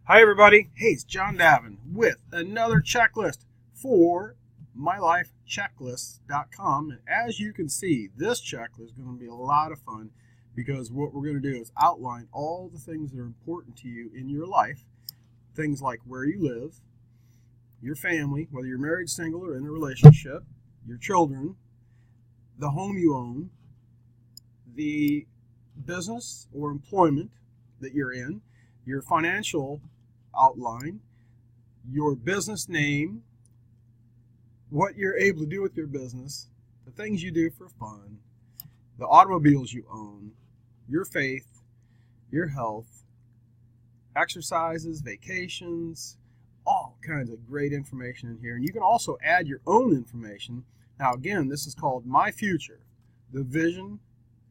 Hi everybody, hey, it's John Davin with another checklist for mylifechecklists.com. And as you can see, this checklist is going to be a lot of fun because what we're going to do is outline all the things that are important to you in your life. Things like where you live, your family, whether you're married, single, or in a relationship, your children, the home you own, the business or employment that you're in, your financial outline, your business name, what you're able to do with your business, the things you do for fun, the automobiles you own, your faith, your health, exercises, vacations, all kinds of great information in here. And you can also add your own information. Now again, this is called My Future, the Vision,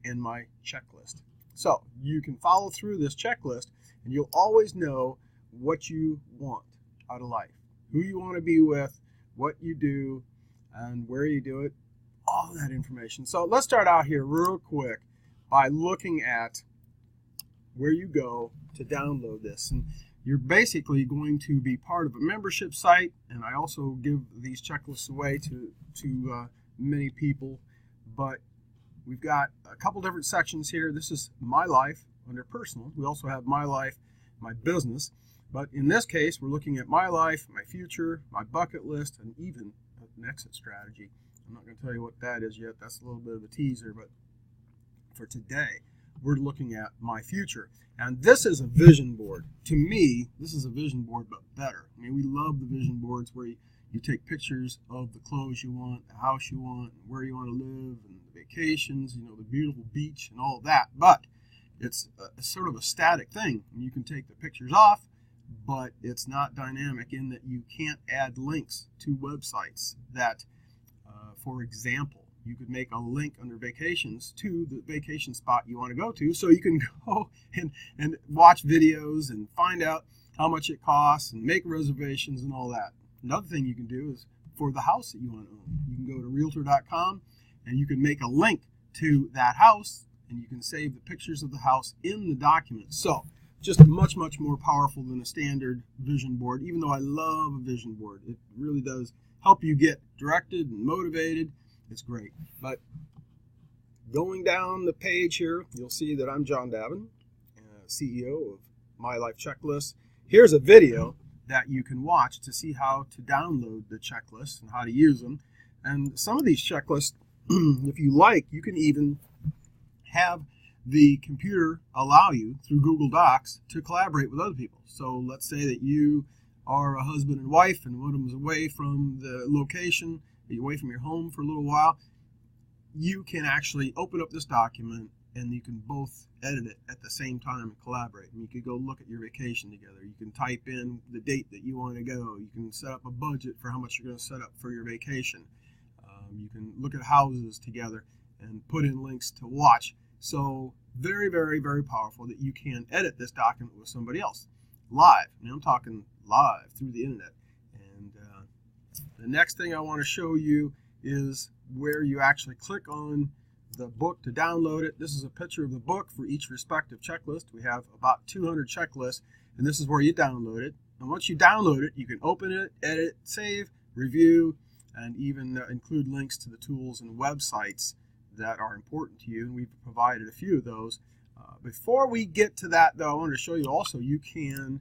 and My Checklist. So you can follow through this checklist and you'll always know what you want out of life, who you want to be with, what you do, and where you do it, all that information. So let's start out here real quick by looking at where you go to download this. And you're basically going to be part of a membership site, and I also give these checklists away to many people, but we've got a couple different sections here. This is My Life under Personal. We also have My Life, My Business. But in this case, we're looking at my life, my future, my bucket list, and even an exit strategy. I'm not going to tell you what that is yet. That's a little bit of a teaser. But for today, we're looking at my future. And this is a vision board. To me, this is a vision board, but better. I mean, we love the vision boards where you take pictures of the clothes you want, the house you want, where you want to live, and the vacations, the beautiful beach and all of that. But it's sort of a static thing. You can take the pictures off, but it's not dynamic in that you can't add links to websites that, for example, you could make a link under vacations to the vacation spot you want to go to, so you can go and watch videos and find out how much it costs and make reservations and all that. Another thing you can do is for the house that you want to own. You can go to realtor.com and you can make a link to that house and you can save the pictures of the house in the document. So just much, much more powerful than a standard vision board, even though I love a vision board. It really does help you get directed and motivated. It's great. But going down the page here, you'll see that I'm John Davin, CEO of My Life Checklists. Here's a video that you can watch to see how to download the checklists and how to use them. And some of these checklists, if you like, you can even have the computer allow you through Google Docs to collaborate with other people. So let's say that you are a husband and wife and one of them is away from the location, you're away from your home for a little while. You can actually open up this document and you can both edit it at the same time and collaborate. And you can go look at your vacation together. You can type in the date that you want to go. You can set up a budget for how much you're going to set up for your vacation. You can look at houses together and put in links to watch. So very, very, very powerful that you can edit this document with somebody else live. Now I'm talking live through the internet. And the next thing I want to show you is where you actually click on the book to download it. This is a picture of the book for each respective checklist. We have about 200 checklists, and this is where you download it. And once you download it, you can open it, edit, save, review, and even include links to the tools and websites that are important to you, and we've provided a few of those. Before we get to that, though, I wanted to show you also you can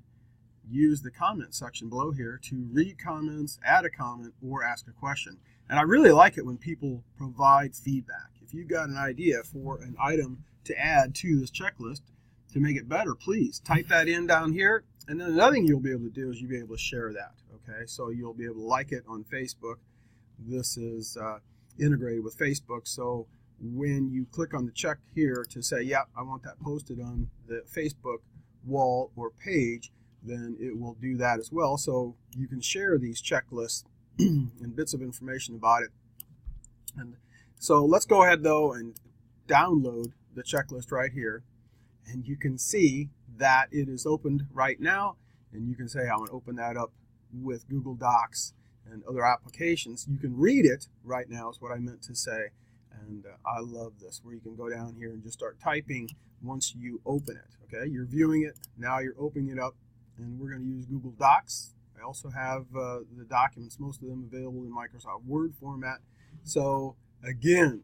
use the comment section below here to read comments, add a comment, or ask a question. And I really like it when people provide feedback. If you've got an idea for an item to add to this checklist to make it better, please type that in down here. And then another thing you'll be able to do is you'll be able to share that. Okay, so you'll be able to like it on Facebook. This is integrated with Facebook, so when you click on the check here to say, yeah, I want that posted on the Facebook wall or page, then it will do that as well. So you can share these checklists and bits of information about it. And so let's go ahead, though, and download the checklist right here. And you can see that it is opened right now. And you can say, I want to open that up with Google Docs and other applications. You can read it right now is what I meant to say. And I love this, where you can go down here and just start typing once you open it. Okay, you're viewing it, now you're opening it up, and we're going to use Google Docs. I also have the documents, most of them available in Microsoft Word format. So again,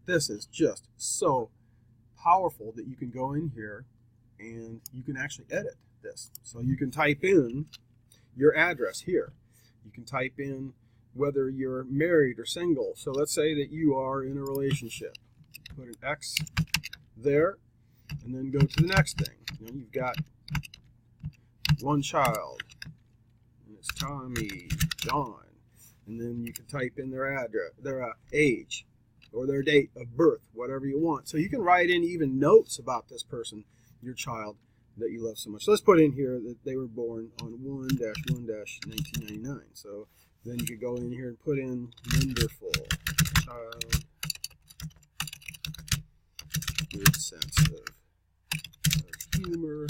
this is just so powerful that you can go in here and you can actually edit this. So you can type in your address here. You can type in whether you're married or single. So let's say that you are in a relationship. Put an X there, and then go to the next thing. You've got one child, and it's Tommy, John, and then you can type in their address, their age, or their date of birth, whatever you want. So you can write in even notes about this person, your child, that you love so much. So let's put in here that they were born on 1-1-1999. So then you could go in here and put in wonderful child, good sense of humor,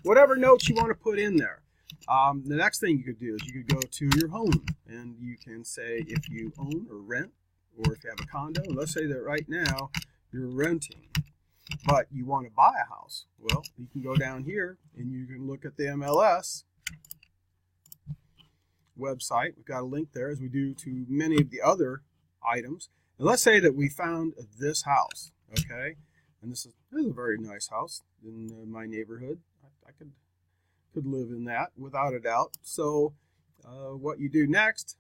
whatever notes you want to put in there. The next thing you could do is you could go to your home, and you can say if you own or rent, or if you have a condo. And let's say that right now you're renting, but you want to buy a house. Well, you can go down here and you can look at the MLS website. We've got a link there, as we do to many of the other items. And let's say that we found this house, okay? And this is a very nice house in my neighborhood. I could live in that without a doubt. So what you do next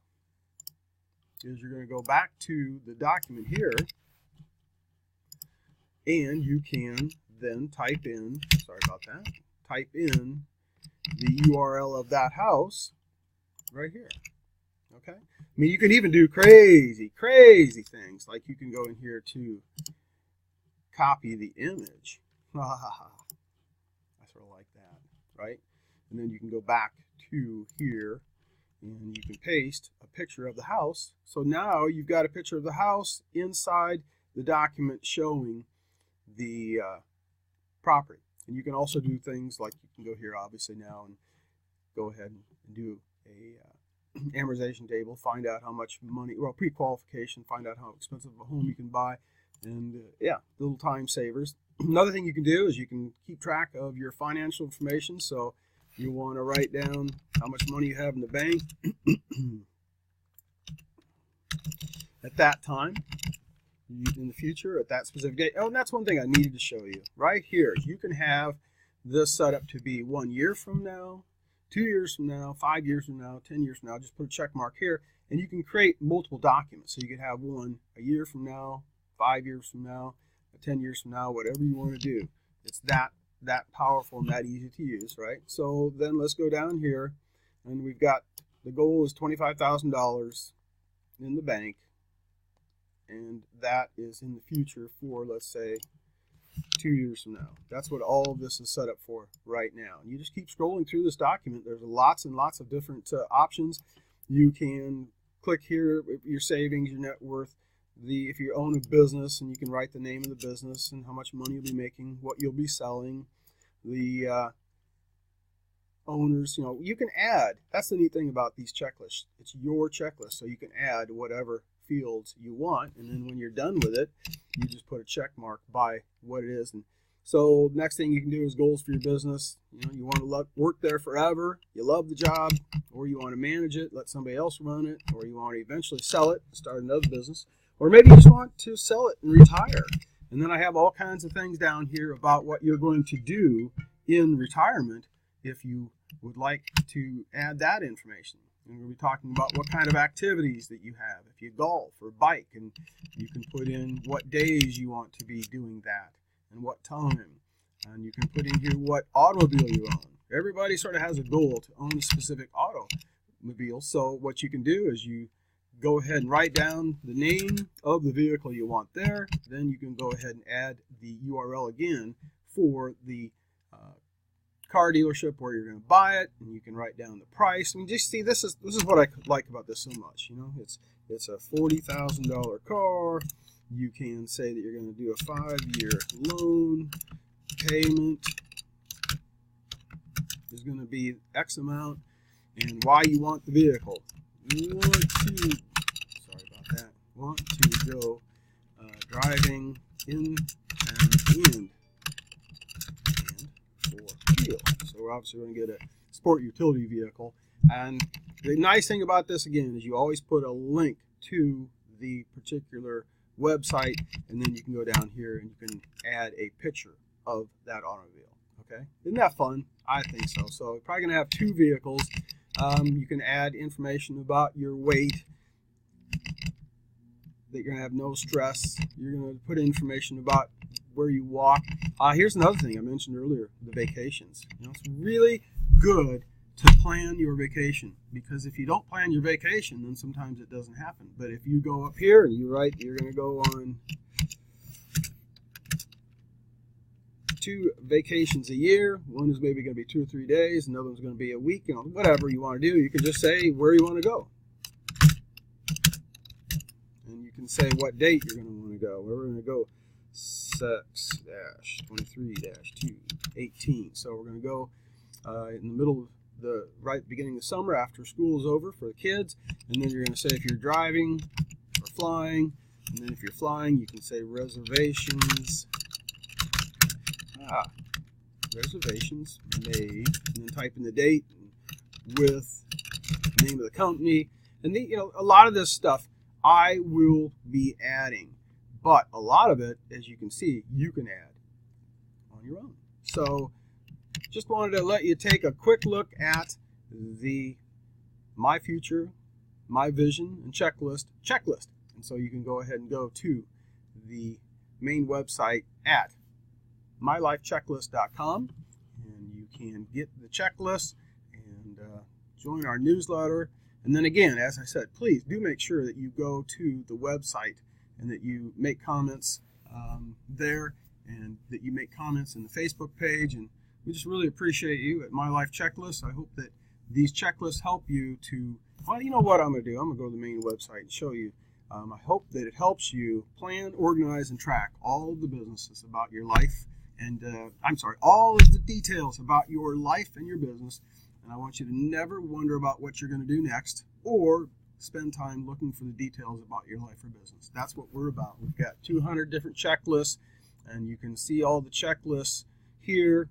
is you're going to go back to the document here, and you can then type in, type in the URL of that house right here. Okay? I mean, you can even do crazy things, like you can go in here to copy the image. I sort of like that, right? And then you can go back to here, and you can paste a picture of the house. So now you've got a picture of the house inside the document showing the property. And you can also do things like you can go here obviously now and go ahead and do a amortization table, find out how much money, well, pre-qualification, find out how expensive of a home you can buy, and yeah, little time savers. Another thing you can do is you can keep track of your financial information. So you want to write down how much money you have in the bank at that time, in the future, at that specific date. Oh, and that's one thing I needed to show you. Right here, you can have this set up to be 1 year from now, 2 years from now, 5 years from now, 10 years from now. Just put a check mark here, and you can create multiple documents. So you could have one a year from now, 5 years from now, 10 years from now, whatever you want to do. It's that powerful and that easy to use, right? So then let's go down here, and we've got, the goal is $25,000 in the bank, and that is in the future for, let's say, 2 years from now. That's what all of this is set up for right now. And you just keep scrolling through this document. There's lots and lots of different options. You can click here, your savings, your net worth, if you own a business, and you can write the name of the business and how much money you'll be making, what you'll be selling, the owners, you can add. That's the neat thing about these checklists. It's your checklist, so you can add whatever fields you want, and then when you're done with it, you just put a check mark by what it is. And so next thing you can do is goals for your business. You want to work there forever, you love the job, or you want to manage it, let somebody else run it, or you want to eventually sell it, start another business, or maybe you just want to sell it and retire. And then I have all kinds of things down here about what you're going to do in retirement if you would like to add that information. And we'll be talking about what kind of activities that you have. If you golf or bike, and you can put in what days you want to be doing that and what time. And you can put in here what automobile you own. Everybody sort of has a goal to own a specific automobile. So what you can do is you go ahead and write down the name of the vehicle you want there. Then you can go ahead and add the URL again for the car dealership where you're going to buy it, and you can write down the price. I mean, just see, this is what I like about this so much. It's a $40,000 car. You can say that you're going to do a 5-year loan. Payment is going to be X amount, and why you want the vehicle. Want to go driving in and for automobile. So we're obviously going to get a sport utility vehicle. And the nice thing about this, again, is you always put a link to the particular website, and then you can go down here and you can add a picture of that automobile. Okay, isn't that fun? I think so. So you're probably going to have 2 vehicles. You can add information about your weight, that you're going to have no stress. You're going to put information about where you walk. Here's another thing I mentioned earlier, the vacations. It's really good to plan your vacation, because if you don't plan your vacation, then sometimes it doesn't happen. But if you go up here and you write you're going to go on 2 vacations a year, one is maybe going to be 2 or 3 days, another one's going to be a week, whatever you want to do, you can just say where you want to go. And you can say what date you're going to want to go. We're going to go 6-23-2-18. So we're going to go in the middle of the beginning of summer, after school is over for the kids, and then you're going to say if you're driving or flying, and then if you're flying, you can say reservations. Reservations made, and then type in the date with the name of the company, and a lot of this stuff I will be adding, but a lot of it, as you can see, you can add on your own. So just wanted to let you take a quick look at the My Future, My Vision, and checklist. And so you can go ahead and go to the main website at mylifechecklists.com, and you can get the checklist and join our newsletter. And then again, as I said, please do make sure that you go to the website and that you make comments there, and that you make comments in the Facebook page. And we just really appreciate you at My Life Checklists. I hope that these checklists help you to, well, you know what I'm going to do? I'm going to go to the main website and show you. I hope that it helps you plan, organize, and track all of the businesses about your life. And all of the details about your life and your business. And I want you to never wonder about what you're going to do next, or spend time looking for the details about your life or business. That's what we're about. We've got 200 different checklists, and you can see all the checklists here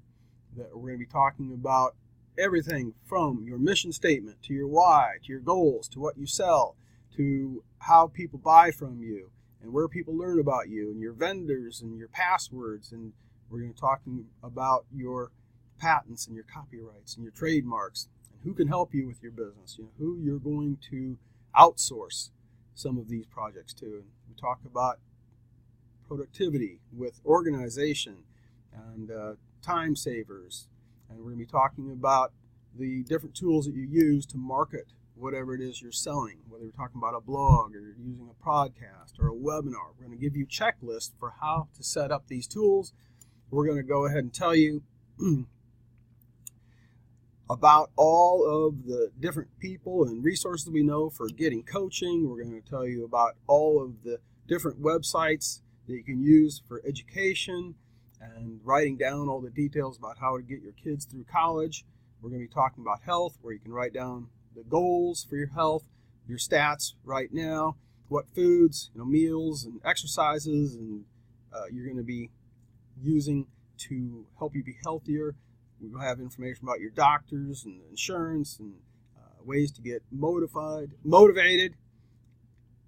that we're going to be talking about. Everything from your mission statement to your why, to your goals, to what you sell, to how people buy from you, and where people learn about you, and your vendors, and your passwords. And we're going to be talking about your patents and your copyrights and your trademarks, and who can help you with your business, who you're going to outsource some of these projects to. And we talk about productivity with organization and time savers. And we're going to be talking about the different tools that you use to market whatever it is you're selling, whether you're talking about a blog or you're using a podcast or a webinar. We're going to give you checklists for how to set up these tools. We're going to go ahead and tell you about all of the different people and resources we know for getting coaching. We're going to tell you about all of the different websites that you can use for education and writing down all the details about how to get your kids through college. We're going to be talking about health, where you can write down the goals for your health, your stats right now, what foods, meals and exercises, and you're going to be using to help you be healthier. We'll have information about your doctors and insurance and ways to get motivated.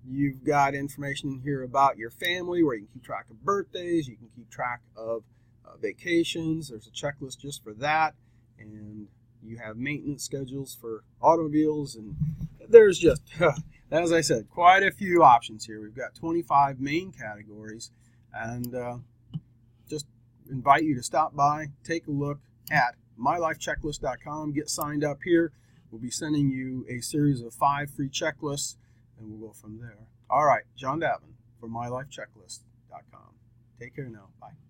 You've got information in here about your family, where you can keep track of birthdays, you can keep track of vacations. There's a checklist just for that. And you have maintenance schedules for automobiles. And there's just, as I said, quite a few options here. We've got 25 main categories. And just invite you to stop by, take a look at mylifechecklists.com. Get signed up here. We'll be sending you a series of 5 free checklists, and we'll go from there. All right, John Davin for mylifechecklists.com. Take care now. Bye.